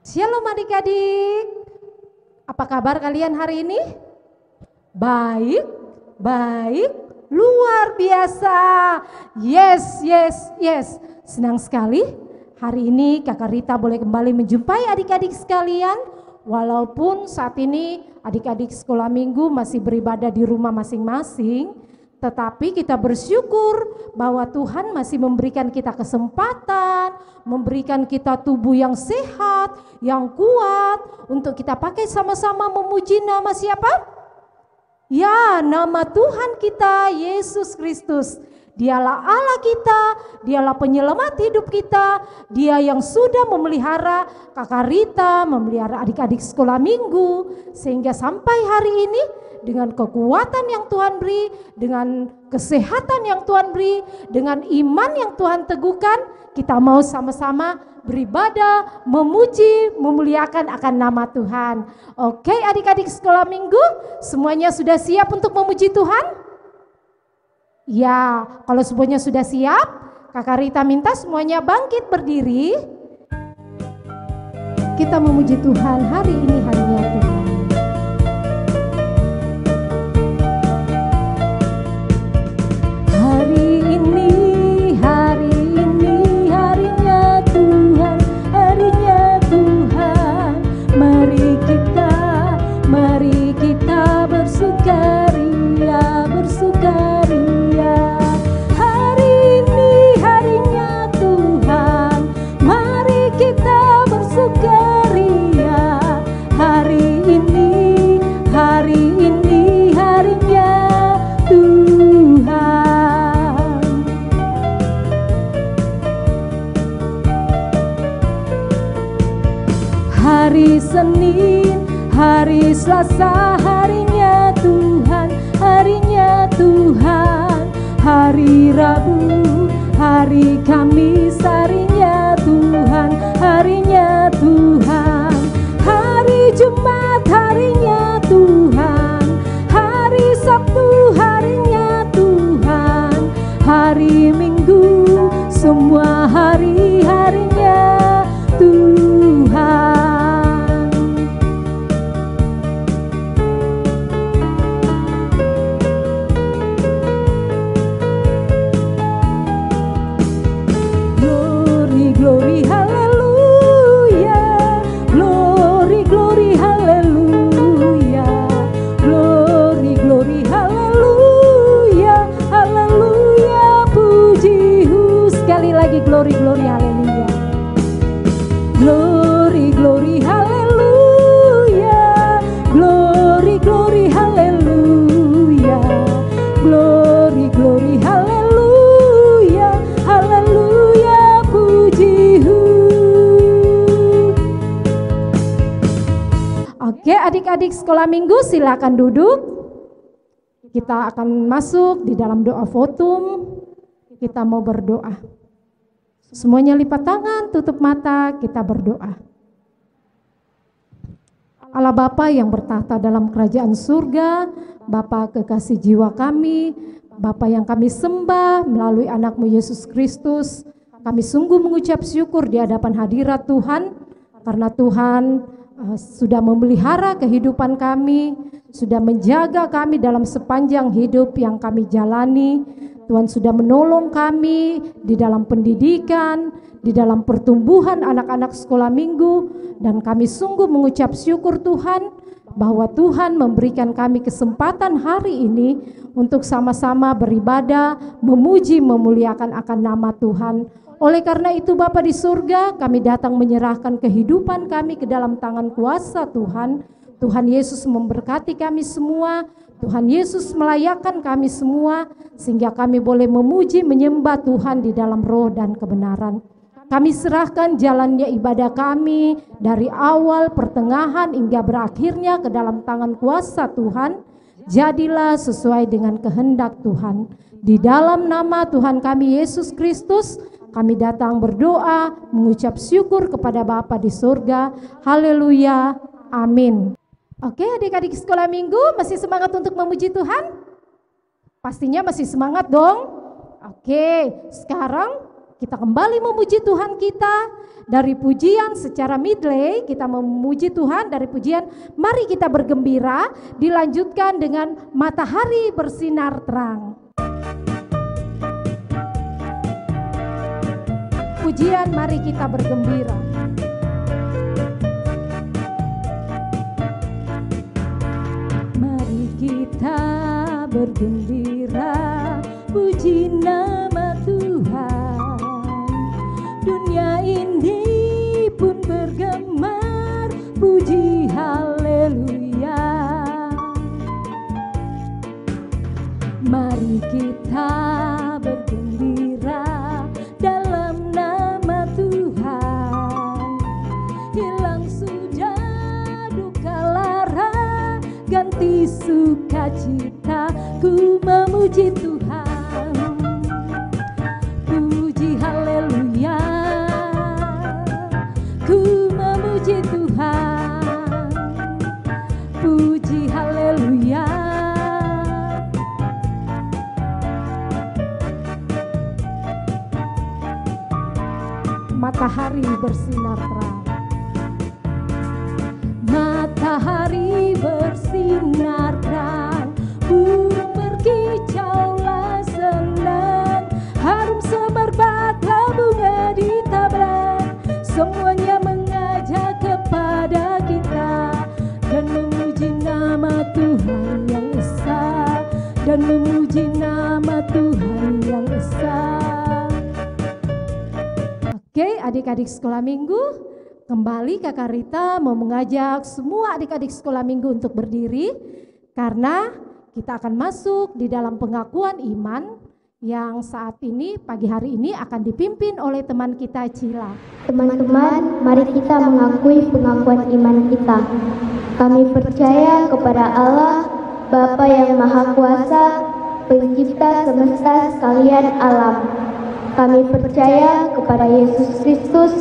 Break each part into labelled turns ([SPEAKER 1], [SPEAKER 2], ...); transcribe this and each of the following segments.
[SPEAKER 1] Shalom adik-adik, apa kabar kalian hari ini? Baik, baik, luar biasa. Yes. Senang sekali hari ini Kakak Rita boleh kembali menjumpai adik-adik sekalian. Walaupun saat ini adik-adik sekolah minggu masih beribadah di rumah masing-masing, tetapi kita bersyukur bahwa Tuhan masih memberikan kita kesempatan, memberikan kita tubuh yang sehat, yang kuat, untuk kita pakai sama-sama memuji nama siapa? Ya, nama Tuhan kita, Yesus Kristus. Dialah Allah kita, dialah penyelamat hidup kita, dia yang sudah memelihara Kakak Rita, memelihara adik-adik sekolah minggu, sehingga sampai hari ini dengan kekuatan yang Tuhan beri, dengan kesehatan yang Tuhan beri, dengan iman yang Tuhan teguhkan, kita mau sama-sama beribadah, memuji, memuliakan akan nama Tuhan. Oke, adik-adik sekolah minggu, semuanya sudah siap untuk memuji Tuhan? Ya, kalau semuanya sudah siap, Kakak Rita minta semuanya bangkit berdiri. Kita memuji Tuhan, hari ini harinya Tuhan. Hari ini harinya Tuhan, harinya Tuhan. Mari kita bersukaria, bersukaria. Hari ini harinya Tuhan, mari kita bersukaria. Hari ini harinya Tuhan. Hari Senin, hari Selasa, harinya Tuhan, harinya Tuhan. Hari Rabu, hari Kamis, harinya Tuhan, harinya Tuhan. Hari Jumat, harinya Tuhan. Hari Sabtu, harinya Tuhan. Hari Minggu, semua hari-harinya Tuhan. Glory, haleluya. Glory, haleluya. Glory, haleluya. Haleluya, puji-Hu. Sekali lagi glory, haleluya. Glory, haleluya. Glory, haleluya. Glory, haleluya. Haleluya, puji-Hu. Oke, adik-adik sekolah minggu silakan duduk. Kita akan masuk di dalam doa votum. Kita mau berdoa. Semuanya lipat tangan, tutup mata, kita berdoa. Allah Bapa yang bertahta dalam kerajaan surga, Bapa kekasih jiwa kami, Bapa yang kami sembah melalui anak-Mu Yesus Kristus, kami sungguh mengucap syukur di hadapan hadirat Tuhan, karena Tuhan sudah memelihara kehidupan kami, sudah menjaga kami dalam sepanjang hidup yang kami jalani. Tuhan sudah menolong kami di dalam pendidikan, di dalam pertumbuhan anak-anak sekolah minggu, dan kami sungguh mengucap syukur Tuhan bahwa Tuhan memberikan kami kesempatan hari ini untuk sama-sama beribadah, memuji, memuliakan akan nama Tuhan. Oleh karena itu Bapa di surga, kami datang menyerahkan kehidupan kami ke dalam tangan kuasa Tuhan. Tuhan Yesus memberkati kami semua, Tuhan Yesus melayakkan kami semua, sehingga kami boleh memuji, menyembah Tuhan di dalam roh dan kebenaran. Kami serahkan jalannya ibadah kami dari awal, pertengahan, hingga berakhirnya ke dalam tangan kuasa Tuhan. Jadilah sesuai dengan kehendak Tuhan. Di dalam nama Tuhan kami Yesus Kristus, kami datang berdoa, mengucap syukur kepada Bapa di surga. Haleluya, amin. Oke, adik-adik sekolah minggu masih semangat untuk memuji Tuhan? Pastinya masih semangat dong. Oke, sekarang kita kembali memuji Tuhan kita. Dari pujian secara medley kita memuji Tuhan, dari pujian mari kita bergembira, dilanjutkan dengan matahari bersinar terang. Pujian mari kita bergembira. Mari kita bergembira, puji nama Tuhan. Dunia ini pun bergemar, puji haleluya. Mari kita bergembira dalam nama Tuhan. Hilang sudah duka lara, ganti sukacita, ku memuji Tuhan. Puji haleluya, ku memuji Tuhan. Puji haleluya. Matahari bersinar terang. Matahari bersinar terang, burung berkicaulah senang, harum semerbaklah bunga di taman. Semuanya mengajak kepada kita dan memuji nama Tuhan yang esa, dan memuji nama Tuhan yang esa. Oke, adik-adik sekolah minggu, kembali Kakak Rita mau mengajak semua adik-adik sekolah minggu untuk berdiri, karena kita akan masuk di dalam pengakuan iman yang saat ini, pagi hari ini akan dipimpin oleh teman kita Cila.
[SPEAKER 2] Teman-teman, mari kita mengakui pengakuan iman kita. Kami percaya kepada Allah, Bapa yang Maha Kuasa, Pencipta semesta sekalian alam. Kami percaya kepada Yesus Kristus,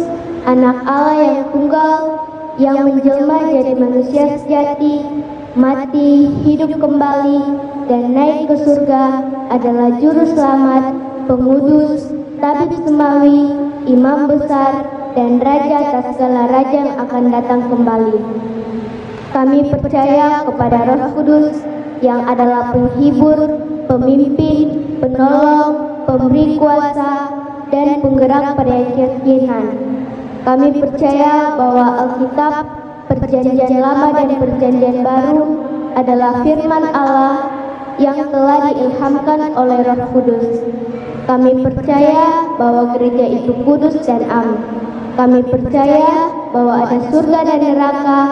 [SPEAKER 2] Anak Allah yang tunggal, yang menjelma jadi manusia sejati, mati, hidup kembali, dan naik ke surga, adalah Juru Selamat, Pengudus, Tabib Semawi, Imam Besar, dan Raja atas segala raja yang akan datang kembali. Kami percaya kepada Roh Kudus, yang adalah penghibur, pemimpin, penolong, pemberi kuasa, dan penggerak keyakinan. Kami percaya bahwa Alkitab, Perjanjian Lama dan Perjanjian Baru adalah firman Allah yang telah diilhamkan oleh Roh Kudus. Kami percaya bahwa gereja itu kudus dan am. Kami percaya bahwa ada surga dan neraka,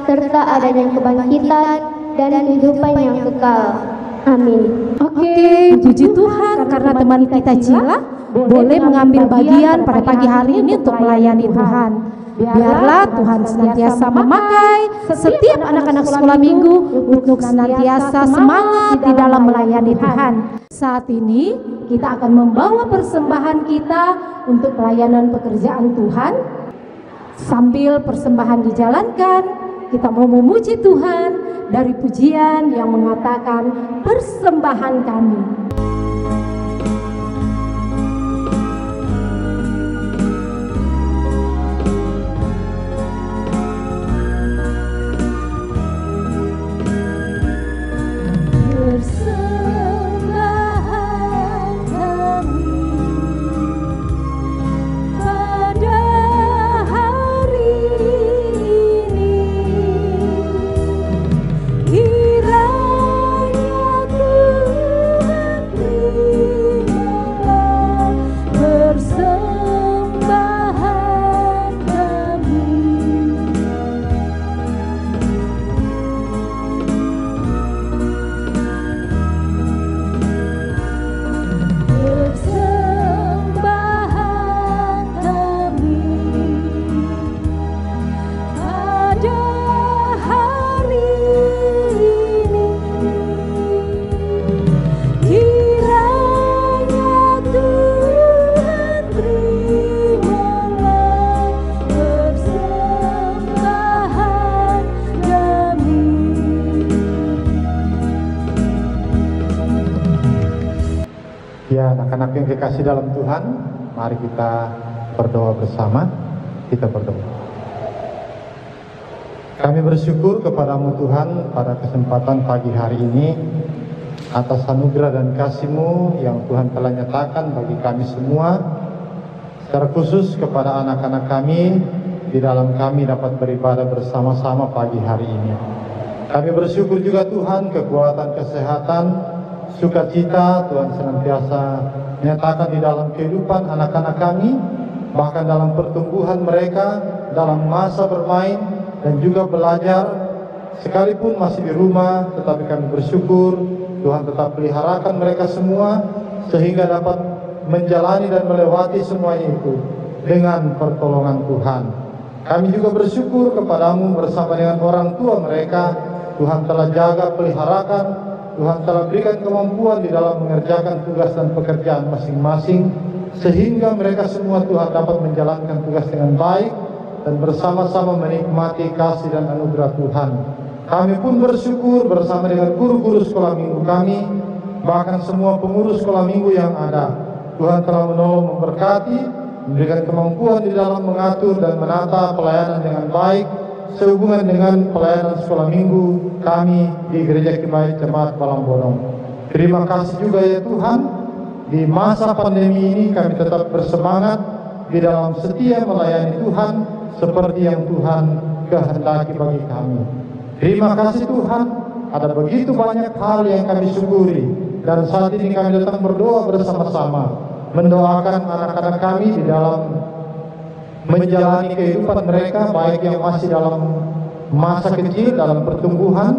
[SPEAKER 2] serta adanya kebangkitan dan kehidupan yang kekal. Amin.
[SPEAKER 1] Oke, puji Tuhan karena teman kita Cila boleh mengambil bagian pada pagi hari ini untuk melayani Tuhan. Biarlah Tuhan senantiasa memakai setiap anak-anak sekolah minggu untuk senantiasa semangat di dalam melayani Tuhan. Saat ini kita akan membawa persembahan kita untuk pelayanan pekerjaan Tuhan. Sambil persembahan dijalankan, kita mau memuji Tuhan dari pujian yang mengatakan persembahan kami.
[SPEAKER 3] Ya, anak-anak yang dikasih dalam Tuhan, Mari kita berdoa bersama. Kita berdoa. Kami bersyukur kepadamu Tuhan pada kesempatan pagi hari ini atas anugerah dan kasih-Mu yang Tuhan telah nyatakan bagi kami semua, secara khusus kepada anak-anak kami, di dalam kami dapat beribadah bersama-sama pagi hari ini. Kami bersyukur juga Tuhan, kekuatan, kesehatan, sukacita Tuhan senantiasa nyatakan di dalam kehidupan anak-anak kami, bahkan dalam pertumbuhan mereka, dalam masa bermain dan juga belajar, sekalipun masih di rumah, tetapi kami bersyukur Tuhan tetap peliharakan mereka semua, sehingga dapat menjalani dan melewati semuanya itu dengan pertolongan Tuhan. Kami juga bersyukur kepadamu bersama dengan orang tua mereka, Tuhan telah jaga, peliharakan, Tuhan telah berikan kemampuan di dalam mengerjakan tugas dan pekerjaan masing-masing, sehingga mereka semua Tuhan dapat menjalankan tugas dengan baik dan bersama-sama menikmati kasih dan anugerah Tuhan. Kami pun bersyukur bersama dengan guru-guru sekolah minggu kami, bahkan semua pengurus sekolah minggu yang ada. Tuhan telah menolong, memberkati, memberikan kemampuan di dalam mengatur dan menata pelayanan dengan baik sehubungan dengan pelayanan sekolah minggu kami di Gereja Kibait Jemaat Balangbodong. Terima kasih juga ya Tuhan, di masa pandemi ini kami tetap bersemangat di dalam setia melayani Tuhan seperti yang Tuhan kehendaki bagi kami. Terima kasih Tuhan, ada begitu banyak hal yang kami syukuri, dan saat ini kami datang berdoa bersama-sama, mendoakan anak-anak kami di dalam menjalani kehidupan mereka, baik yang masih dalam masa kecil, dalam pertumbuhan.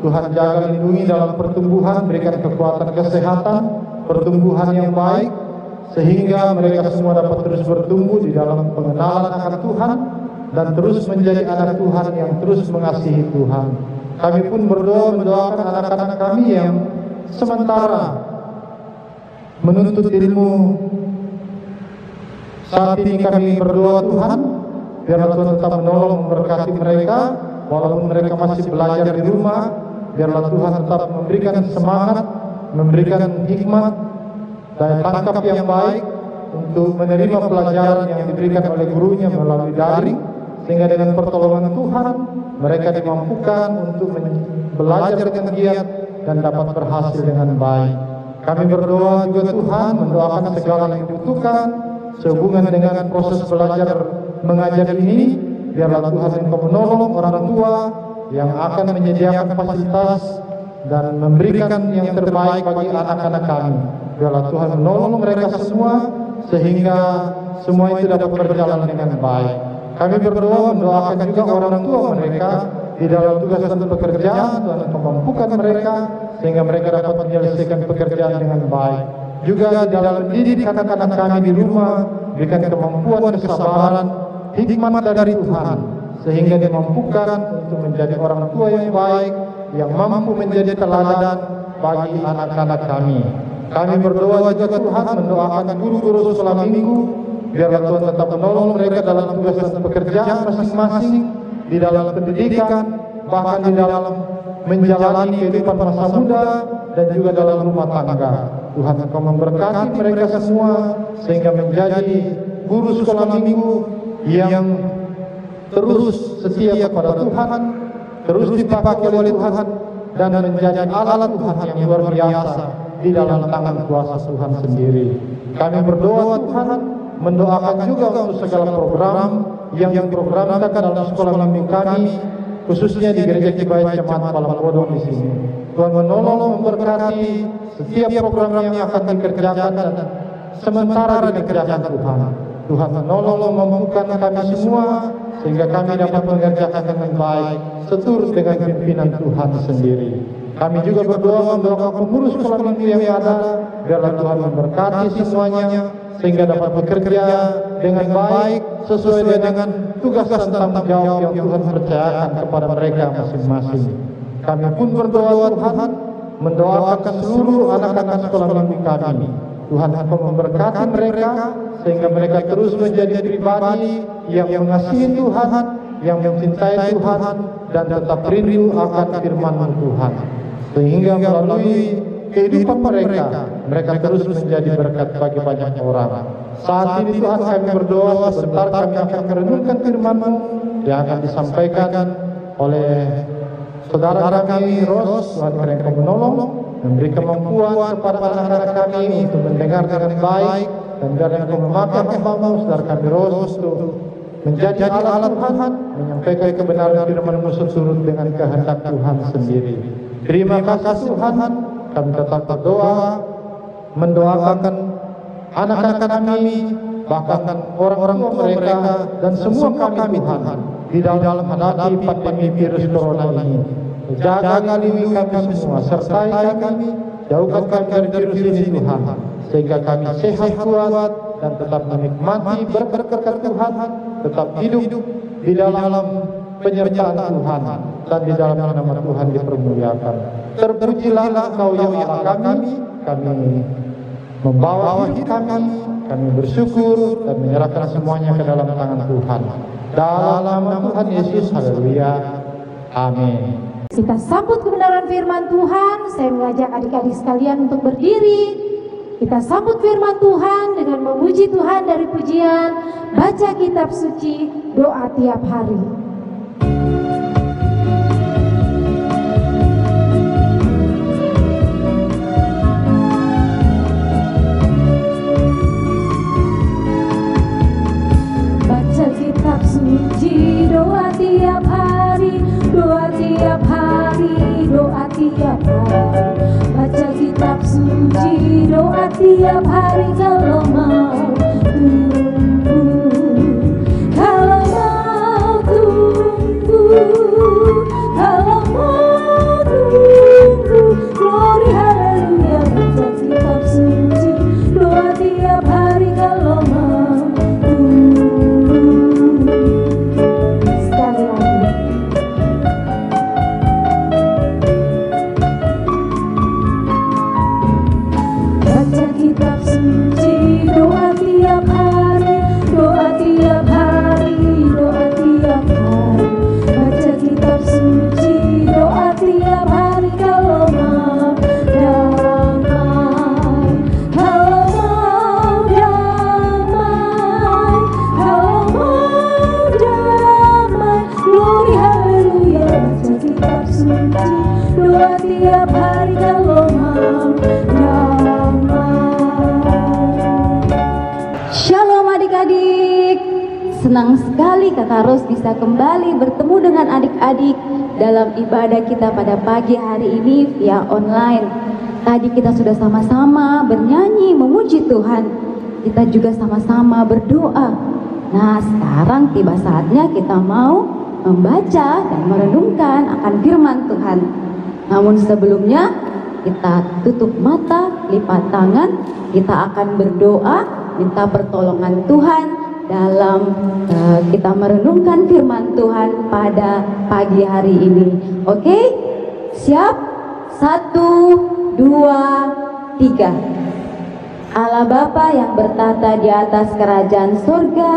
[SPEAKER 3] Tuhan jaga, lindungi dalam pertumbuhan, berikan kekuatan kesehatan, pertumbuhan yang baik, sehingga mereka semua dapat terus bertumbuh di dalam pengenalan akan Tuhan dan terus menjadi anak Tuhan yang terus mengasihi Tuhan. Kami pun berdoa mendoakan anak-anak kami yang sementara menuntut ilmu. Saat ini kami berdoa Tuhan, biarlah Tuhan tetap menolong, memberkati mereka, walaupun mereka masih belajar di rumah. Biarlah Tuhan tetap memberikan semangat, memberikan hikmat, daya tangkap yang baik untuk menerima pelajaran yang diberikan oleh gurunya melalui daring, sehingga dengan pertolongan Tuhan mereka dimampukan untuk belajar dengan giat dan dapat berhasil dengan baik. Kami berdoa juga Tuhan, mendoakan segala yang dibutuhkan sehubungan dengan proses belajar mengajar ini. Biarlah Tuhan Engkau menolong orang tua yang akan menyediakan fasilitas dan memberikan yang terbaik bagi anak-anak kami. Biarlah Tuhan menolong mereka semua sehingga semua itu dapat berjalan dengan baik. Kami berdoa mendoakan juga orang tua mereka di dalam tugas dan pekerjaan. Tuhan memampukan mereka sehingga mereka dapat menyelesaikan pekerjaan dengan baik. Juga di dalam mendidik anak-anak kami di rumah, berikan kemampuan, kesabaran, hikmat dari Tuhan, sehingga dimampukan untuk menjadi orang tua yang baik, yang mampu menjadi teladan bagi anak-anak kami. Kami berdoa juga Tuhan, mendoakan guru-guru sekolah minggu, biarlah Tuhan tetap menolong mereka dalam tugas dan pekerjaan masing-masing, di dalam pendidikan, bahkan di dalam menjalani kehidupan masa muda dan juga dalam rumah tangga. Tuhan Engkau memberkati mereka semua sehingga menjadi guru sekolah minggu yang terus setia kepada Tuhan, terus dipakai oleh Tuhan dan menjadi alat Tuhan yang luar biasa di dalam tangan kuasa Tuhan sendiri. Kami berdoa Tuhan, mendoakan juga untuk segala program yang diprogramkan dalam sekolah minggu kami, khususnya di Gereja Kibait Jemaat Balangbodong di sini. Tuhan menolong, memberkati setiap program yang akan dikerjakan dan sementara dikerjakan Tuhan. Tuhan menolong, memampukan kami semua sehingga kami dapat mengerjakan dengan baik seturut dengan pimpinan Tuhan sendiri. Kami juga berdoa mendoakan pengurus sekolah minggu yang ada, biarlah Tuhan memberkati semuanya sehingga dapat bekerja dengan baik sesuai dengan tugas dan tanggung jawab yang Tuhan percayakan kepada mereka masing-masing. Kami pun berdoa Tuhan, mendoakan seluruh anak-anak sekolah minggu kami. Tuhan Engkau memberkati mereka sehingga mereka terus menjadi pribadi yang mengasihi Tuhan, yang mencintai Tuhan dan tetap rindu akan firman-Mu Tuhan. Sehingga melalui kehidupan mereka terus menjadi berkat bagi banyak orang. Saat ini Tuhan kami berdoa, sebentar kami akan merenungkan firman-Mu yang akan disampaikan oleh saudara kami Ros. Tuhan kiranya Engkau menolong, memberi kemampuan kepada anak-anak kami untuk mendengar dengan baik, dan biar Engkau memakai hamba-Mu saudara kami Ros untuk menjadi alat Tuhan, menyampaikan kebenaran firman-Mu seturut dengan kehendak Tuhan sendiri. Terima kasih Tuhan, kami tetap berdoa, mendoakan anak-anak kami, bahkan orang-orang tua mereka, dan semua kami Tuhan, di dalam menghadapi pandemi virus corona ini. Jaga lindungi kami semua, sertai kami, jauhkan kami dari virus ini Tuhan, sehingga kami sehat kuat dan tetap menikmati berkat Tuhan, tetap hidup di dalam penyertaan Tuhan, dan di dalam nama Tuhan dipermuliakan. Terpujilah Engkau ya Allah kami membawa hidup kami bersyukur dan menyerahkan semuanya ke dalam tangan Tuhan. Dalam nama Tuhan Yesus, haleluya, amin.
[SPEAKER 1] Kita sambut kebenaran firman Tuhan. Saya mengajak adik-adik sekalian untuk berdiri. Kita sambut firman Tuhan dengan memuji Tuhan dari pujian, baca kitab suci, doa tiap hari. Baca kitab suci, doa tiap hari, doa tiap hari, doa tiap hari. Baca kitab suci, doa tiap hari. Kalau mau tunggu, kalau mau tunggu, kalau mau tunggu, glory haleluya. Baca kitab suci, doa tiap hari. Kalau mau tunggu. Sekali lagi. Baca kitab suci, doa tiap hari, doa tiap hari, doa tiap hari. Baca kitab suci, doa tiap hari. Kalau mau damai, kalau mau damai, kalau mau damai, glory haleluya. Baca kitab suci, doa tiap hari. Kalau mau Shalom adik-adik, senang sekali Kakak Ros bisa kembali bertemu dengan adik-adik dalam ibadah kita pada pagi hari ini via online. Tadi kita sudah sama-sama bernyanyi memuji Tuhan, kita juga sama-sama berdoa. Nah sekarang tiba saatnya kita mau membaca dan merenungkan akan firman Tuhan. Namun sebelumnya kita tutup mata, lipat tangan, kita akan berdoa, minta pertolongan Tuhan dalam kita merenungkan firman Tuhan pada pagi hari ini. Oke? Siap? 1, 2, 3. Allah Bapa yang bertata di atas kerajaan surga,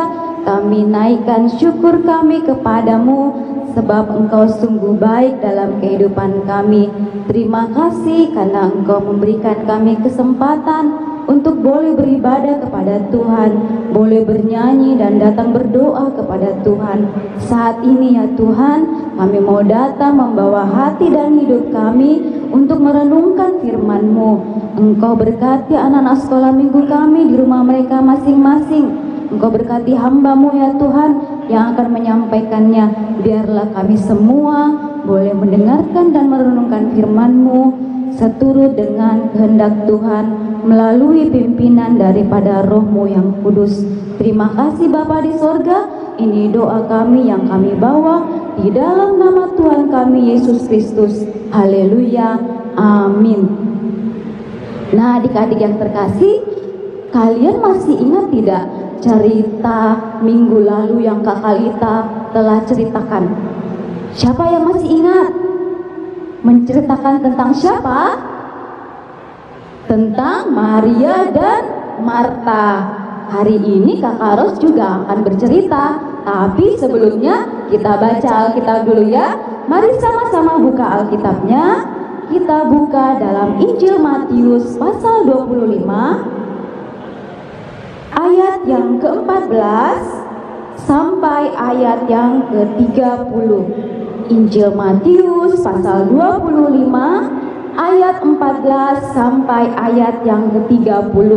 [SPEAKER 1] kami naikkan syukur kami kepadamu, sebab Engkau sungguh baik dalam kehidupan kami. Terima kasih karena Engkau memberikan kami kesempatan untuk boleh beribadah kepada Tuhan, boleh bernyanyi dan datang berdoa kepada Tuhan. Saat ini ya Tuhan, kami mau datang membawa hati dan hidup kami untuk merenungkan firman-Mu. Engkau berkati anak-anak sekolah minggu kami di rumah mereka masing-masing. Engkau berkati hamba-Mu ya Tuhan yang akan menyampaikannya. Biarlah kami semua boleh mendengarkan dan merenungkan firman-Mu seturut dengan kehendak Tuhan melalui pimpinan daripada Roh-Mu yang kudus. Terima kasih Bapa di sorga. Ini doa kami yang kami bawa di dalam nama Tuhan kami Yesus Kristus. Haleluya, amin. Nah adik-adik yang terkasih, kalian masih ingat tidak cerita minggu lalu yang Kakak Lita telah ceritakan? Siapa yang masih ingat? Menceritakan tentang siapa? Tentang Maria dan Marta. Hari ini Kakak Ros juga akan bercerita, tapi sebelumnya kita baca Alkitab dulu ya. Mari sama-sama buka Alkitabnya. Kita buka dalam Injil Matius pasal 25
[SPEAKER 4] ayat yang ke-14 sampai ayat yang ke-30. Injil Matius pasal 25 ayat 14 sampai ayat yang ke-30.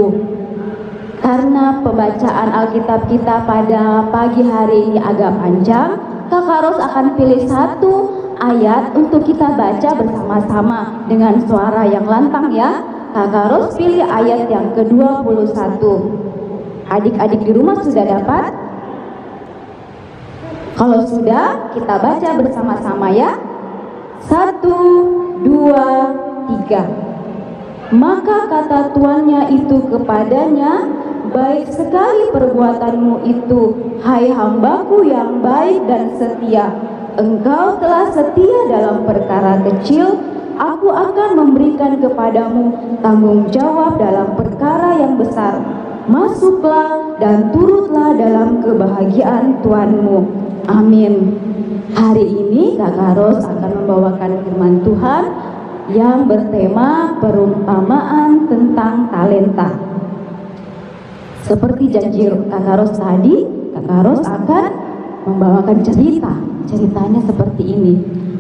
[SPEAKER 4] Karena pembacaan Alkitab kita pada pagi hari ini agak panjang, Kakak Ros akan pilih satu ayat untuk kita baca bersama-sama dengan suara yang lantang ya. Kakak Ros pilih ayat yang ke-21. Adik-adik di rumah sudah dapat? Kalau sudah, kita baca bersama-sama ya. 1, 2, 3. Maka kata tuannya itu kepadanya, baik sekali perbuatanmu itu, hai hambaku yang baik dan setia. Engkau telah setia dalam perkara kecil, aku akan memberikan kepadamu tanggung jawab dalam perkara yang besar. Masuklah dan turutlah dalam kebahagiaan Tuanmu. Amin. Hari ini Kakak Ros akan membawakan firman Tuhan yang bertema perumpamaan tentang talenta. Seperti janji Kakak Ros tadi, Kakak Ros akan membawakan cerita. Ceritanya seperti ini.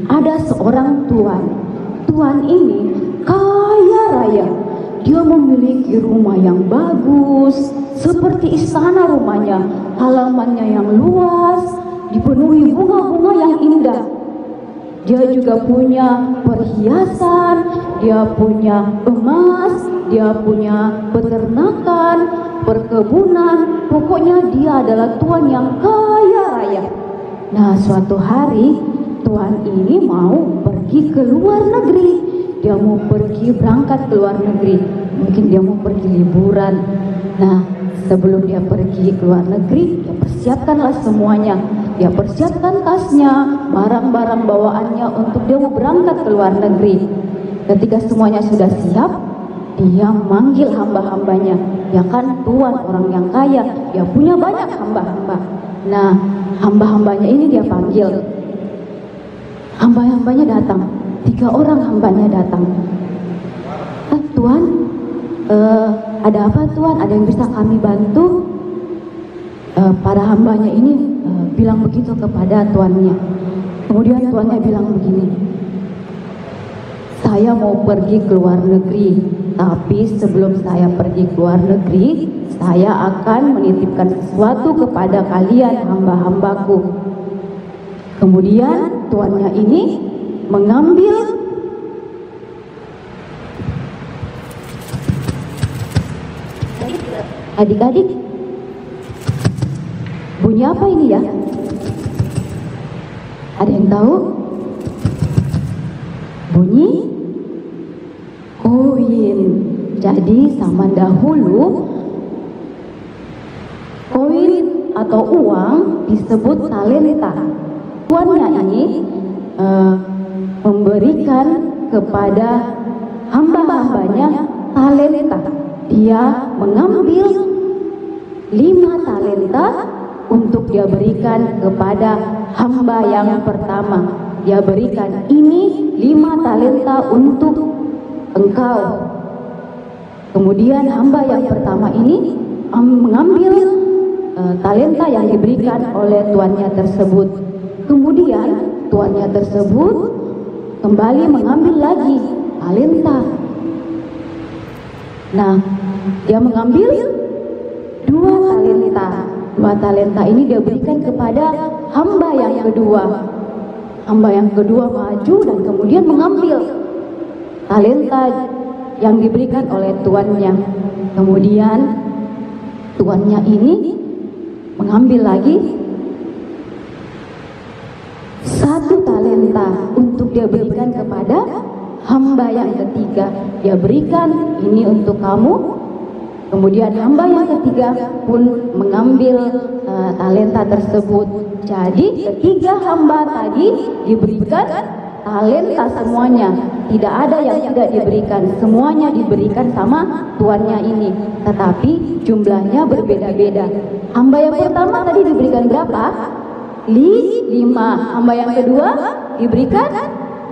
[SPEAKER 4] Ada seorang tuan. Tuan ini kaya raya. Dia memiliki rumah yang bagus, seperti istana rumahnya, halamannya yang luas, dipenuhi bunga-bunga yang indah. Dia juga punya perhiasan, dia punya emas, dia punya peternakan, perkebunan. Pokoknya dia adalah tuan yang kaya raya. Nah, suatu hari tuan ini mau pergi ke luar negeri. Dia mau pergi berangkat ke luar negeri. Mungkin dia mau pergi liburan. Nah, sebelum dia pergi ke luar negeri, dia persiapkanlah semuanya. Dia persiapkan tasnya, barang-barang bawaannya untuk dia mau berangkat ke luar negeri. Ketika semuanya sudah siap, dia manggil hamba-hambanya. Ya kan, tuan orang yang kaya, dia punya banyak hamba-hamba. Nah, hamba-hambanya ini dia panggil. Hamba-hambanya datang. 3 orang hambanya datang. Tuan, ada apa Tuan? Ada yang bisa kami bantu? Para hambanya ini bilang begitu kepada tuannya. Kemudian tuannya bilang begini, saya mau pergi ke luar negeri, tapi sebelum saya pergi ke luar negeri, saya akan menitipkan sesuatu kepada kalian hamba-hambaku. Kemudian tuannya ini mengambil adik-adik, bunyi apa ini ya? Ada yang tahu? Bunyi koin. Jadi zaman dahulu koin atau uang disebut talenta. Tuannya ini memberikan kepada hamba-hambanya talenta. Dia mengambil 5 talenta untuk dia berikan kepada hamba yang pertama. Dia berikan, ini 5 talenta untuk engkau. Kemudian hamba yang pertama ini mengambil talenta yang diberikan oleh tuannya tersebut. Kemudian tuannya tersebut kembali mengambil lagi talenta. Nah, dia mengambil 2 talenta. 2 talenta ini dia berikan kepada hamba yang kedua. Hamba yang kedua maju dan kemudian mengambil talenta yang diberikan oleh tuannya. Kemudian tuannya ini mengambil lagi 1 talenta untuk dia berikan kepada hamba yang ketiga. Dia berikan, ini untuk kamu. Kemudian hamba yang ketiga pun mengambil talenta tersebut. Jadi ketiga hamba tadi diberikan talenta semuanya. Tidak ada yang tidak diberikan, semuanya diberikan sama tuannya ini. Tetapi jumlahnya berbeda-beda. Hamba yang pertama tadi diberikan berapa? 5. Hamba yang kedua diberikan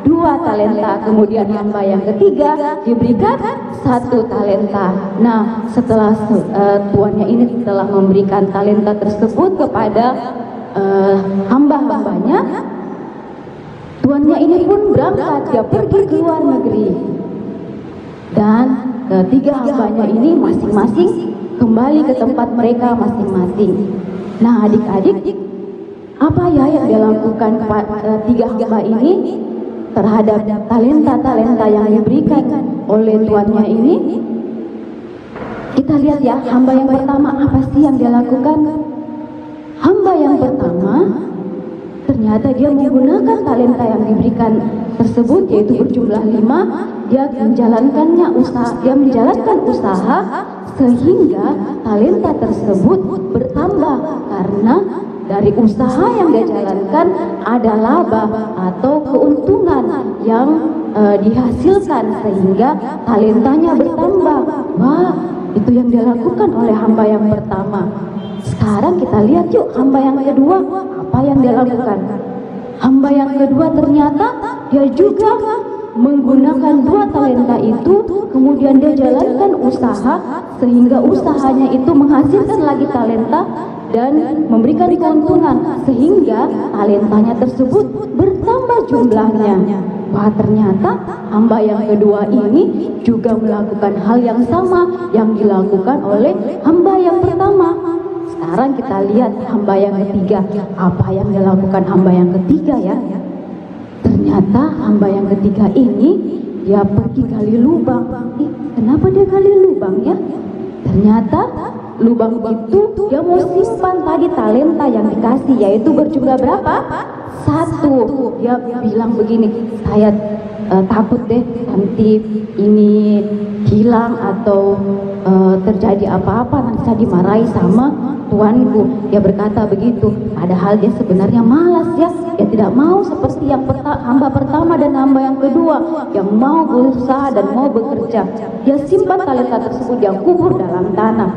[SPEAKER 4] 2 talenta. Kemudian hamba yang ketiga diberikan 1 talenta. Nah, setelah tuannya ini telah memberikan talenta tersebut kepada hamba-hambanya, tuannya ini pun berangkat, dia pergi ke luar negeri. Dan ketiga hambanya ini masing-masing kembali ke tempat mereka masing-masing. Nah, adik-adik, apa ya yang dilakukan tiga hamba ini terhadap talenta-talenta yang diberikan oleh tuannya ini? Kita lihat ya, hamba yang pertama apa sih yang dia lakukan? Hamba yang pertama ternyata dia menggunakan talenta yang diberikan tersebut, yaitu berjumlah 5. Dia menjalankan usaha sehingga talenta tersebut bertambah, karena dari usaha yang dia jalankan ada laba atau keuntungan yang dihasilkan sehingga talentanya bertambah. Wah, itu yang dilakukan oleh hamba yang pertama. Sekarang kita lihat yuk hamba yang kedua, apa yang dia lakukan. Hamba yang kedua ternyata dia juga menggunakan 2 talenta itu, kemudian dia jalankan usaha sehingga usahanya itu menghasilkan lagi talenta dan memberikan keuntungan sehingga talentanya tersebut bertambah jumlahnya. Wah, ternyata hamba yang kedua ini juga melakukan hal yang sama yang dilakukan oleh hamba yang pertama. Sekarang kita lihat hamba yang ketiga, apa yang dilakukan hamba yang ketiga ya. Ternyata hamba yang ketiga ini dia pergi gali lubang. Kenapa dia gali lubang ya? Ternyata lubang itu dia mau simpan tadi talenta yang dikasih, yaitu berjumlah berapa? 1. Dia bilang begini, saya takut deh nanti ini hilang atau terjadi apa-apa, nanti saya dimarahi sama tuanku. Dia berkata begitu, padahal dia sebenarnya malas ya. Dia tidak mau seperti yang hamba pertama dan hamba yang kedua yang mau berusaha dan mau bekerja. Dia simpan talenta tersebut, dia kubur dalam tanah.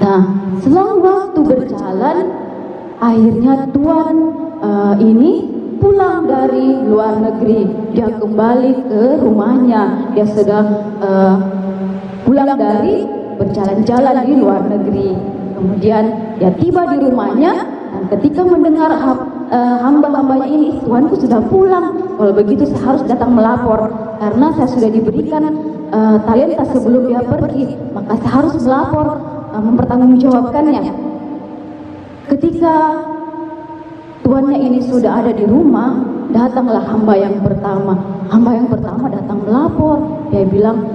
[SPEAKER 4] Nah, selang waktu berjalan, akhirnya tuan ini pulang dari luar negeri. Dia kembali ke rumahnya. Dia sudah pulang dari berjalan-jalan di luar negeri. Kemudian dia tiba di rumahnya, dan ketika mendengar hamba-hambanya ini, tuanku sudah pulang, kalau begitu saya harus datang melapor karena saya sudah diberikan talenta sebelum dia pergi, maka saya harus melapor, mempertanggungjawabkannya. Ketika tuannya ini sudah ada di rumah, datanglah hamba yang pertama. Hamba yang pertama datang melapor. Dia bilang,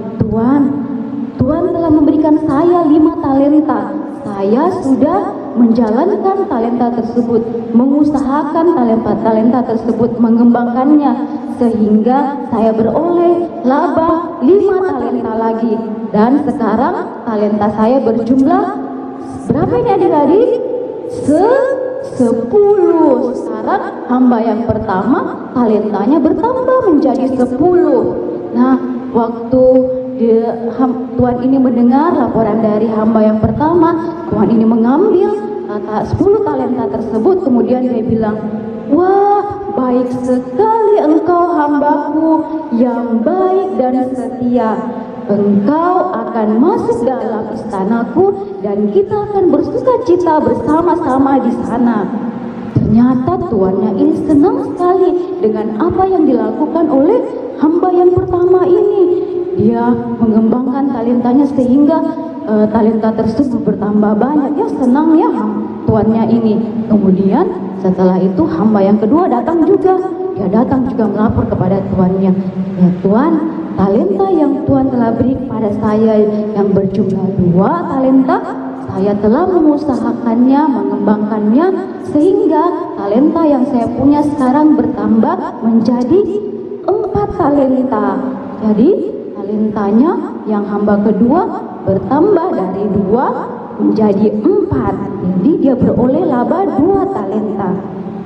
[SPEAKER 4] Tuan telah memberikan saya 5 talenta. Saya sudah menjalankan talenta tersebut, mengusahakan talenta tersebut, mengembangkannya, sehingga saya beroleh laba 5 talenta lagi. Dan sekarang talenta saya berjumlah berapa ini adik-adik? 10. Sekarang hamba yang pertama talentanya bertambah menjadi 10. Nah, waktu tuan ini mendengar laporan dari hamba yang pertama, tuan ini mengambil 10 talenta tersebut, kemudian dia bilang, wah, baik sekali engkau hambaku yang baik dan setia. Engkau akan masuk dalam istanaku dan kita akan bersuka-cita bersama-sama di sana. Ternyata tuannya ini senang sekali dengan apa yang dilakukan oleh hamba yang pertama ini. Dia mengembangkan talentanya sehingga talenta tersebut bertambah banyak. Dia senang ya tuannya ini. Kemudian setelah itu hamba yang kedua datang juga. Dia datang juga melapor kepada tuannya. Ya Tuan, talenta yang Tuan telah beri kepada saya yang berjumlah 2 talenta, saya telah mengusahakannya, mengembangkannya, sehingga talenta yang saya punya sekarang bertambah menjadi 4 talenta. Jadi talentanya yang hamba kedua bertambah dari 2 menjadi 4. Jadi dia beroleh laba 2 talenta.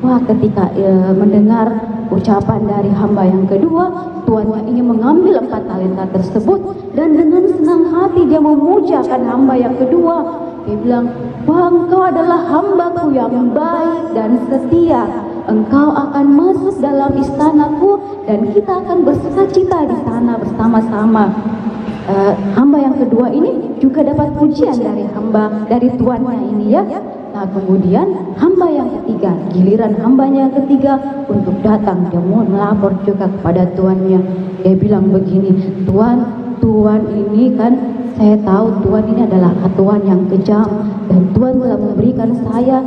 [SPEAKER 4] Wah, ketika mendengar ucapan dari hamba yang kedua, tuannya ini mengambil 4 talenta tersebut dan dengan senang hati dia memujakan hamba yang kedua. Dia bilang, wah, engkau adalah hambaku yang baik dan setia. engkau akan masuk dalam istanaku dan kita akan bersukacita di sana bersama-sama. Hamba yang kedua ini juga dapat pujian dari tuannya ini ya. Nah kemudian hamba yang ketiga, giliran hambanya yang ketiga untuk datang, dia mau melapor juga kepada tuannya. Dia bilang begini, Tuan ini kan saya tahu Tuan ini adalah Tuan yang kejam dan Tuan telah memberikan saya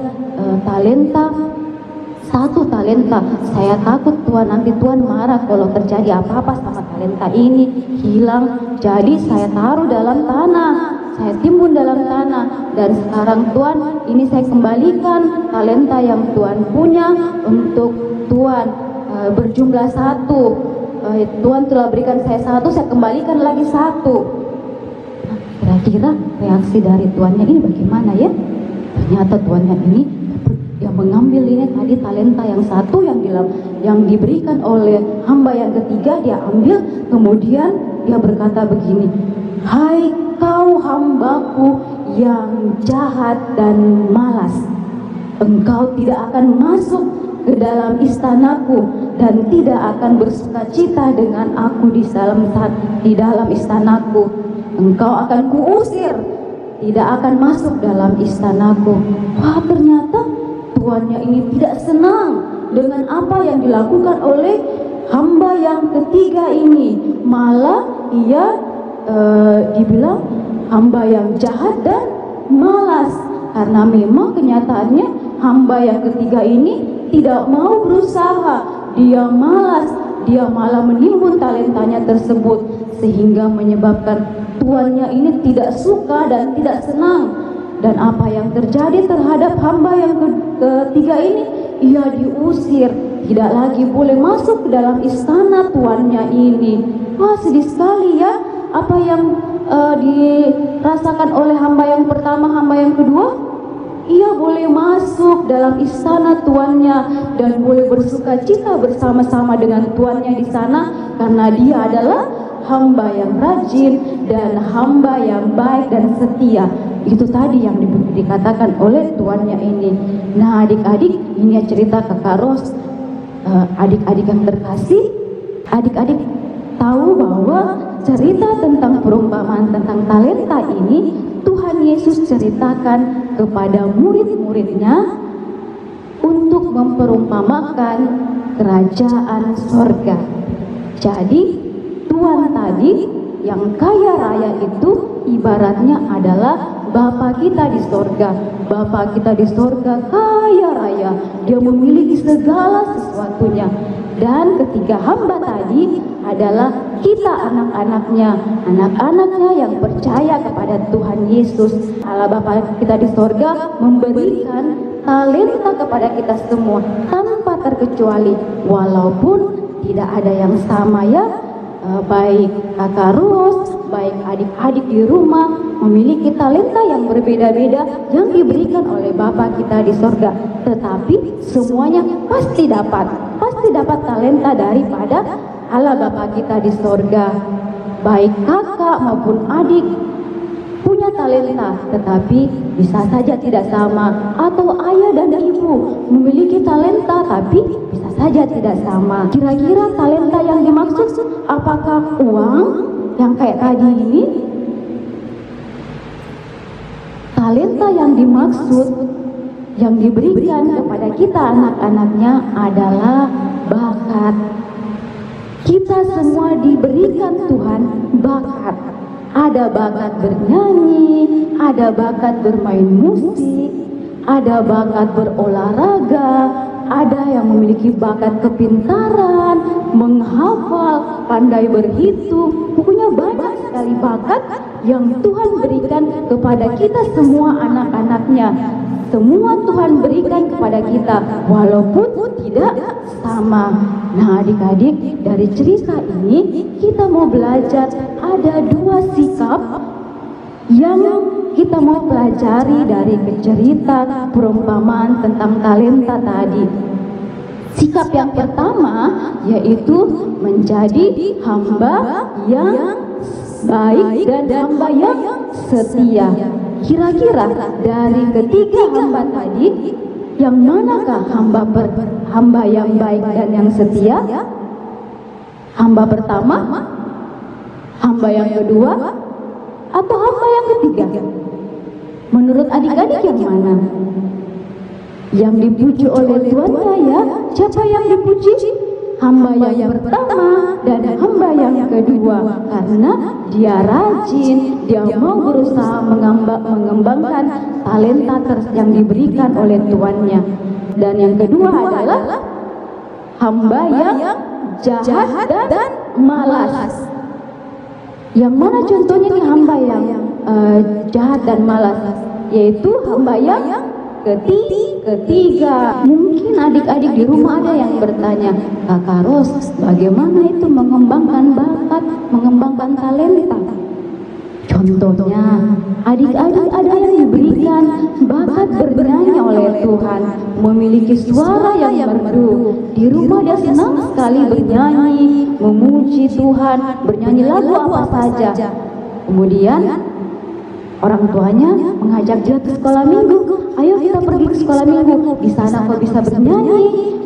[SPEAKER 4] satu talenta. Saya takut Tuan nanti Tuan marah kalau terjadi apa-apa sama talenta ini, hilang. Jadi saya taruh dalam tanah, saya timbun dalam tanah, dan sekarang Tuan ini saya kembalikan talenta yang Tuan punya untuk Tuan berjumlah 1. Tuan telah berikan saya 1, saya kembalikan lagi 1. Nah, kira-kira reaksi dari tuannya ini bagaimana ya? Ternyata tuannya ini yang mengambil ini tadi talenta yang 1 yang diberikan oleh hamba yang ketiga, dia ambil, kemudian dia berkata begini, hai kau hambaku yang jahat dan malas, engkau tidak akan masuk ke dalam istanaku dan tidak akan bersukacita dengan aku di dalam istanaku. Engkau akan kuusir, tidak akan masuk dalam istanaku. Wah, ternyata tuannya ini tidak senang dengan apa yang dilakukan oleh hamba yang ketiga ini. Malah ia dibilang hamba yang jahat dan malas, karena memang kenyataannya hamba yang ketiga ini tidak mau berusaha, dia malas, dia malah menimbun talentanya tersebut, sehingga menyebabkan tuannya ini tidak suka dan tidak senang. Dan apa yang terjadi terhadap hamba yang ketiga ini, ia diusir, tidak lagi boleh masuk ke dalam istana tuannya ini. Wah, sedih sekali ya apa yang dirasakan oleh hamba yang pertama, hamba yang kedua. Ia boleh masuk dalam istana tuannya dan boleh bersukacita bersama-sama dengan tuannya di sana, karena dia adalah hamba yang rajin dan hamba yang baik dan setia. Itu tadi yang dikatakan oleh tuannya ini. Nah adik-adik, ini cerita Kakak Ros. Adik-adik yang terkasih, adik-adik tahu bahwa cerita tentang perumpamaan tentang talenta ini Tuhan Yesus ceritakan kepada murid-muridnya untuk memperumpamakan kerajaan sorga. Jadi Tuhan tadi yang kaya raya itu ibaratnya adalah Bapa kita di sorga. Bapa kita di sorga kaya raya, dia memiliki segala sesuatunya. Dan ketiga hamba tadi adalah kita anak-anaknya yang percaya kepada Tuhan Yesus. Allah Bapa kita di sorga memberikan talenta kepada kita semua tanpa terkecuali, walaupun tidak ada yang sama ya. Baik Kakak Ros, baik adik-adik di rumah memiliki talenta yang berbeda-beda yang diberikan oleh Bapa kita di sorga. Tetapi semuanya pasti dapat talenta daripada Allah Bapa kita di sorga. Baik kakak maupun adik punya talenta, tetapi bisa saja tidak sama. Atau ayah dan ibu memiliki talenta, tapi bisa saja tidak sama. Kira-kira talenta yang dimaksud apakah uang yang kayak tadi ini? Talenta yang dimaksud yang diberikan kepada kita anak-anaknya adalah bakat. Kita semua diberikan Tuhan bakat. Ada bakat bernyanyi, ada bakat bermain musik, ada bakat berolahraga, ada yang memiliki bakat kepintaran, menghafal, pandai berhitung. Pokoknya banyak sekali bakat yang Tuhan berikan kepada kita semua anak-anaknya. Semua Tuhan berikan kepada kita walaupun tidak sama. Nah adik-adik, dari cerita ini kita mau belajar ada 2 sikap yang kita mau pelajari dari cerita perumpamaan tentang talenta tadi. Sikap yang pertama yaitu menjadi hamba yang baik dan hamba yang setia. Kira-kira dari ketiga hamba tadi, yang manakah hamba yang baik dan yang setia? Hamba pertama, hamba yang kedua, atau hamba yang ketiga? Menurut adik-adik yang mana? Yang dipuji oleh tuannya ya, siapa yang dipuji? Hamba yang pertama dan hamba yang kedua, karena dia rajin, dia mau berusaha mengembangkan talenta yang diberikan oleh tuannya. Dan yang kedua adalah hamba yang jahat dan malas. Yang mana contohnya nih hamba yang jahat dan malas? Yaitu hamba yang ketiga. Mungkin adik-adik di rumah ada yang bertanya, Kakak Ros, bagaimana itu mengembangkan bakat, mengembangkan talenta? Contohnya, adik-adik ada yang diberikan bakat bernyanyi oleh Tuhan, memiliki suara yang merdu. Di rumah dia senang sekali bernyanyi, memuji Tuhan, bernyanyi lagu apa saja. Kemudian orang tuanya mengajak dia ke sekolah minggu. Ayo kita pergi ke sekolah minggu. Di sana kau bisa bernyanyi,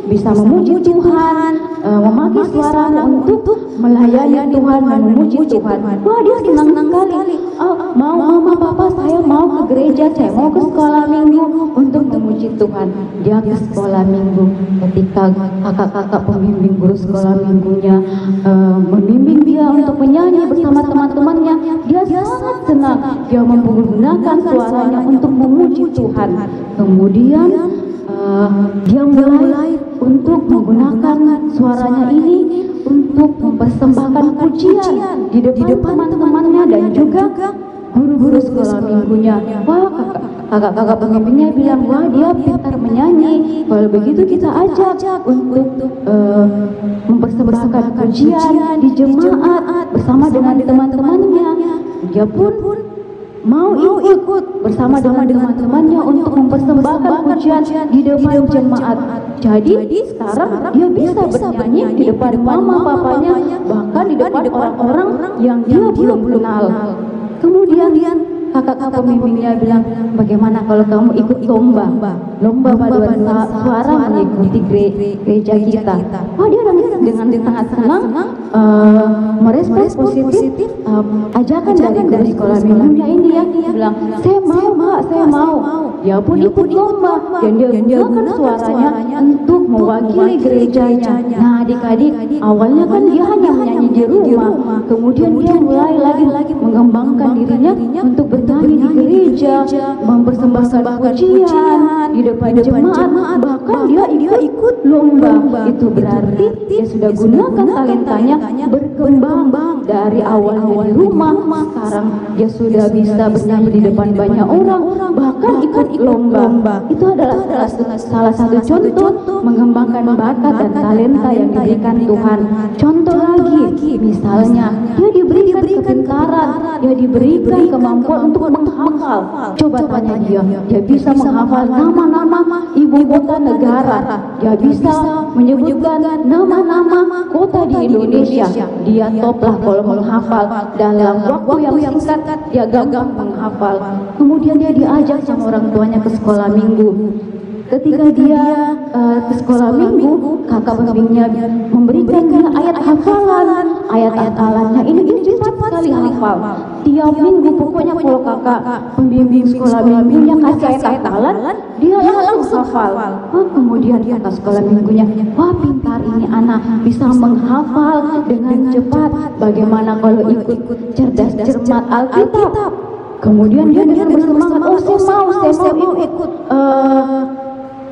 [SPEAKER 4] bisa memuji Tuhan, memakai suara untuk melayani Tuhan, memuji Tuhan. Wah, dia senang sekali. Mau mama papa, saya mau ke gereja, saya mau ke sekolah minggu untuk memuji Tuhan. Dia ke sekolah minggu. Ketika kakak-kakak pembimbing guru sekolah minggunya membimbing dia untuk menyanyi bersama teman-temannya, dia sangat senang. Dia menggunakan suaranya untuk memuji Tuhan. Kemudian dia mulai untuk menggunakan suaranya ini untuk mempersembahkan pujian di depan teman-temannya dan juga guru-guru sekolah minggunya. Wah, kakak-kakak pembimbingnya bilang, wah dia pintar menyanyi. Kalau begitu kita ajak untuk mempersembahkan pujian di jemaat bersama dengan teman-temannya. Dia pun mau ikut bersama dengan teman-temannya untuk mempersembahkan pujian di depan jemaat. Jadi sekarang dia bisa bernyanyi di depan mama papanya, bahkan di depan orang-orang yang dia belum kenal. Kemudian kakak-kakak pembimbingnya bilang, bagaimana kalau kamu ikut lomba paduan suara mengikuti gereja kita? Oh, dia dengan sangat senang merespons positif ajakan dari sekolah minggunya ini ya. Dia bilang, saya mau Kak, saya mau. Dia pun ikut lomba dan dia gunakan suaranya untuk mewakili gerejanya. Nah, adik-adik, awalnya kan dia hanya menyanyi di rumah, kemudian dia mulai lagi mengembangkan dirinya untuk bernyanyi di gereja, mempersembahkan pujian di depan jemaat, bahkan dia ikut lomba. Itu berarti dia sudah gunakan talentanya berkembang dari awalnya di rumah, sekarang dia sudah bisa bernyanyi di depan banyak orang, bahkan ikut lomba. Itu adalah salah satu contoh mengembangkan bakat dan talenta yang diberikan Tuhan. Contoh lagi, misalnya dia diberikan kepintaran, dia diberikan kemampuan untuk menghafal. Coba tanya dia bisa menghafal nama-nama ibu kota negara, dia bisa menyebutkan nama-nama kota di Indonesia. Dia top lah kalau menghafal, dalam waktu yang singkat dia gampang menghafal. Kemudian dia diajak sama orang tuanya ke sekolah minggu. Ketika dia ke sekolah minggu, kakak pembimbingnya memberikan dia ayat hafalan. Ayat-hafalannya ini cepat sekali hafal. Tiap minggu pokoknya kalau kakak pembimbing sekolah minggunya kasih ayat hafalan, dia langsung hafal. Kemudian kakak sekolah minggunya, wah pintar ini anak, bisa menghafal dengan cepat. Bagaimana kalau ikut cerdas cermat Alkitab? Kemudian dia dengan bersemangat, oh saya mau ikut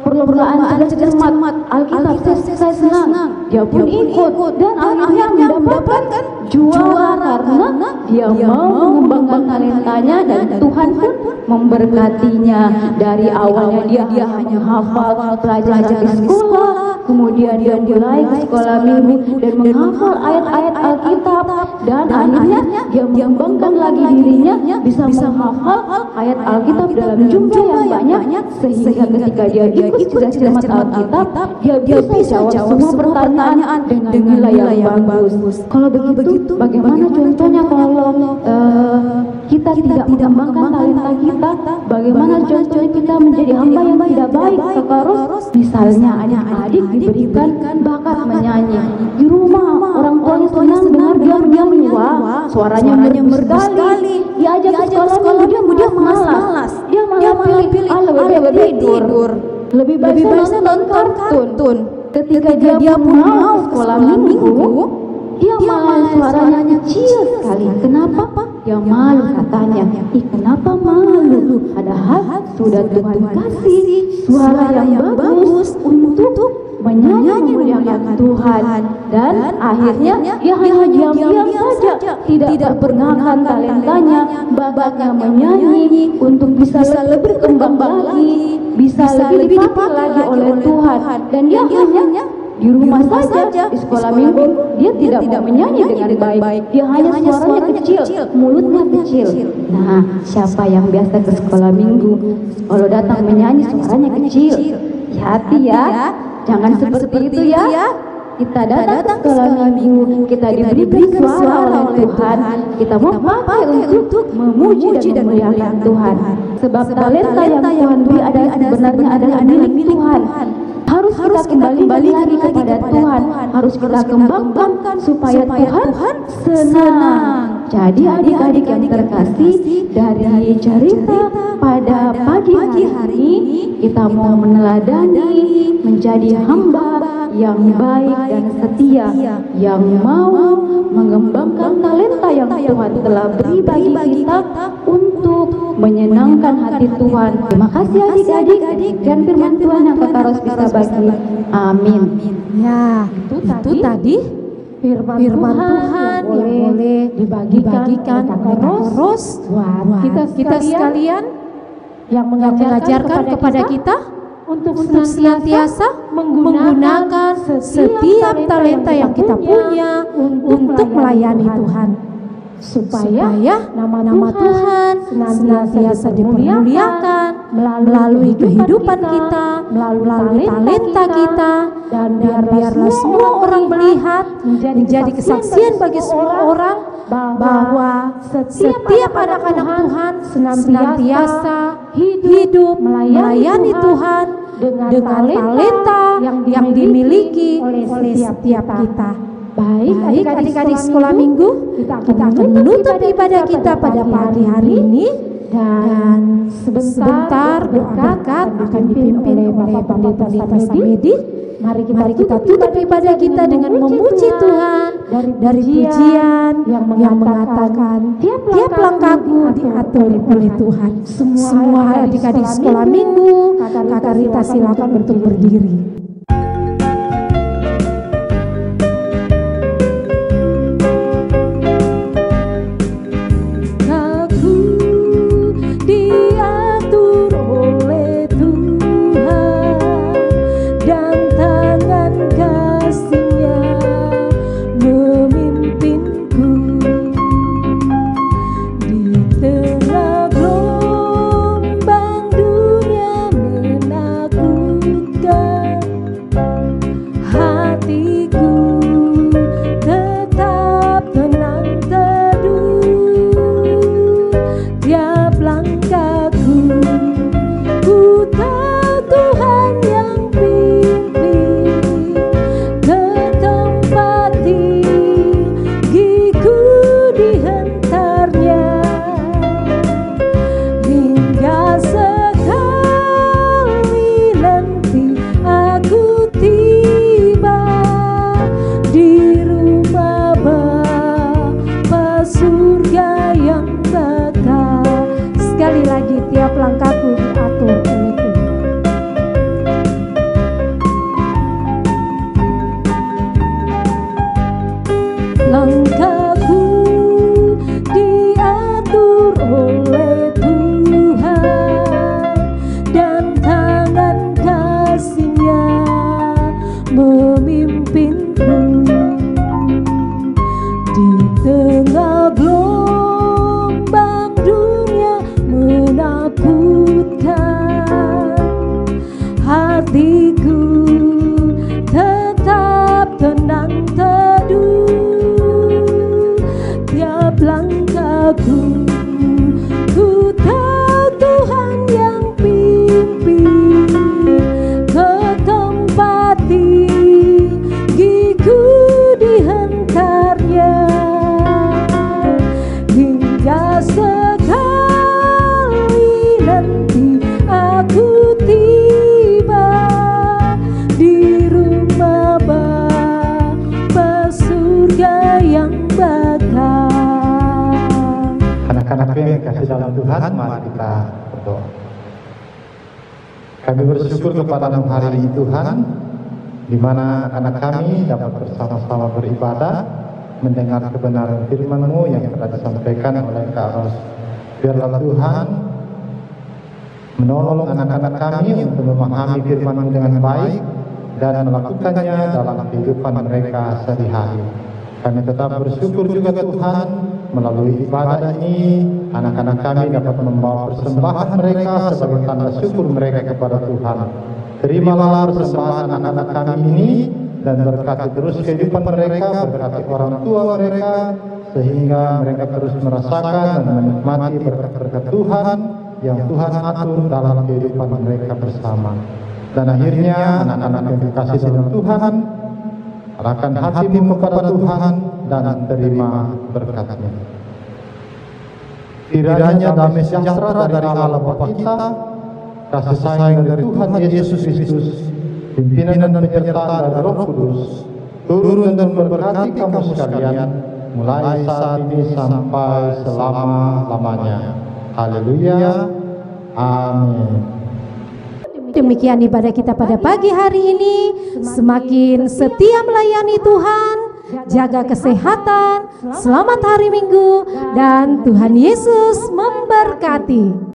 [SPEAKER 4] perlombaan cerdas cermat Alkitab, saya senang. Dia pun ikut dan akhirnya mendapatkan juara karena dia mau mengembangkan talentanya dan Tuhan pun memberkatinya. Dari awalnya dia hanya hafal pelajaran di sekolah, kemudian dia mulai ke sekolah minggu dan menghafal ayat-ayat Alkitab, dan akhirnya dia mengembangkan lagi dirinya, bisa menghafal ayat Alkitab dalam jumlah yang banyak, sehingga ketika dia ikut cerdas cermat Alkitab, dia bisa jawab semua pertanyaan dengan nilai yang bagus. Kalau begitu, bagaimana contohnya kalau kita kita tidak mengembangkan talenta kita, bagaimana contohnya kita menjadi hamba yang tidak baik, Kakak Ros? Misalnya adik-adik diberikan bakat menyanyi. Di rumah orang tuanya senang dengar dia menyanyi, wah suaranya merdu sekali. Diajak ke sekolah dia malas. Dia malah pilih lebih tidur. Lebih baik nonton kartun. Ketika dia pun mau sekolah minggu, dia malah suaranya kecil sekali. Kenapa? Dia malu katanya. Kenapa malu? Padahal sudah Tuhan kasih suara yang bagus untuk menyanyi memuliakan Tuhan. Dan akhirnya dia hanya diam-diam saja, tidak pergunakan talentanya, bakatnya menyanyi untuk bisa lebih berkembang lagi, bisa lebih dipakai lagi oleh Tuhan. Dan dia hanya di rumah saja, di sekolah minggu dia tidak mau menyanyi dengan baik. Dia hanya suaranya kecil, mulutnya kecil. Nah, siapa yang biasa ke sekolah minggu, kalau datang menyanyi suaranya kecil, hati ya, jangan seperti itu ya. Kita datang ke sekolah minggu, kita diberikan suara oleh Tuhan, kita mau pakai untuk memuji dan memuliakan Tuhan. Sebab talenta yang Tuhan beri sebenarnya adalah milik Tuhan. Harus kita kembali lagi kepada Tuhan, harus kita kembangkan supaya Tuhan senang. Jadi adik-adik yang terkasih, dari cerita pada pagi hari ini kita mau meneladani menjadi hamba yang baik dan setia, yang mau mengembangkan talenta yang Tuhan telah beri bagi kita untuk menyenangkan hati Tuhan. Terima kasih adik-adik, dan firman Tuhan yang Kakak Ros bisa bagi. Amin.
[SPEAKER 1] Ya, itu tadi firman Tuhan yang boleh dibagikan oleh Kakak Ros buat kita sekalian yang mengajarkan kepada kita untuk senantiasa menggunakan setiap talenta yang kita punya untuk melayani Tuhan, supaya nama-nama Tuhan senantiasa dimuliakan melalui kehidupan kita, melalui talenta kita, dan biarlah semua orang melihat, menjadi kesaksian bagi semua orang bahwa setiap anak-anak Tuhan senantiasa hidup melayani Tuhan dengan talenta yang dimiliki oleh setiap kita. Baik adik-adik sekolah minggu, kita akan menutup ibadah kita pada pagi hari ini, dan sebentar doa berkat akan dipimpin oleh Pendeta Samedi. Mari kita tutup ibadah kita dengan memuji Tuhan dari pujian yang mengatakan tiap langkahku diatur oleh Tuhan. Semua adik-adik sekolah minggu, Kakak Rita silakan untuk berdiri.
[SPEAKER 3] Tuhan, mari kita berdoa. Kami bersyukur kepada hari ini Tuhan, di mana anak kami dapat bersama-sama beribadah, mendengar kebenaran firman-Mu yang telah disampaikan oleh Kak Ros. Biarlah Tuhan menolong anak-anak kami untuk memahami firman-Mu dengan baik dan melakukannya dalam kehidupan mereka sehari-hari. Kami tetap bersyukur juga Tuhan, melalui ibadah ini anak-anak kami dapat membawa persembahan mereka sebagai tanda syukur mereka kepada Tuhan. Terimalah persembahan anak-anak kami ini dan berkati terus kehidupan mereka, berkati orang tua mereka, sehingga mereka terus merasakan dan menikmati berkat-berkat Tuhan yang Tuhan atur dalam kehidupan mereka bersama. Dan akhirnya anak-anak yang dikasih dalam Tuhan, arahkan hatimu kepada Tuhan dan terima berkat-Nya. Kiranya damai sejahtera dari Allah Bapa kita, kasih sayang dari Tuhan Yesus Kristus, pimpinan dan penyertaan dari Roh Kudus, turun dan memberkati kamu sekalian, mulai saat ini sampai selama-lamanya. Haleluya. Amin.
[SPEAKER 1] Demikian ibadah kita pada pagi hari ini. Semakin setia melayani Tuhan, jaga kesehatan, selamat hari Minggu, dan Tuhan Yesus memberkati.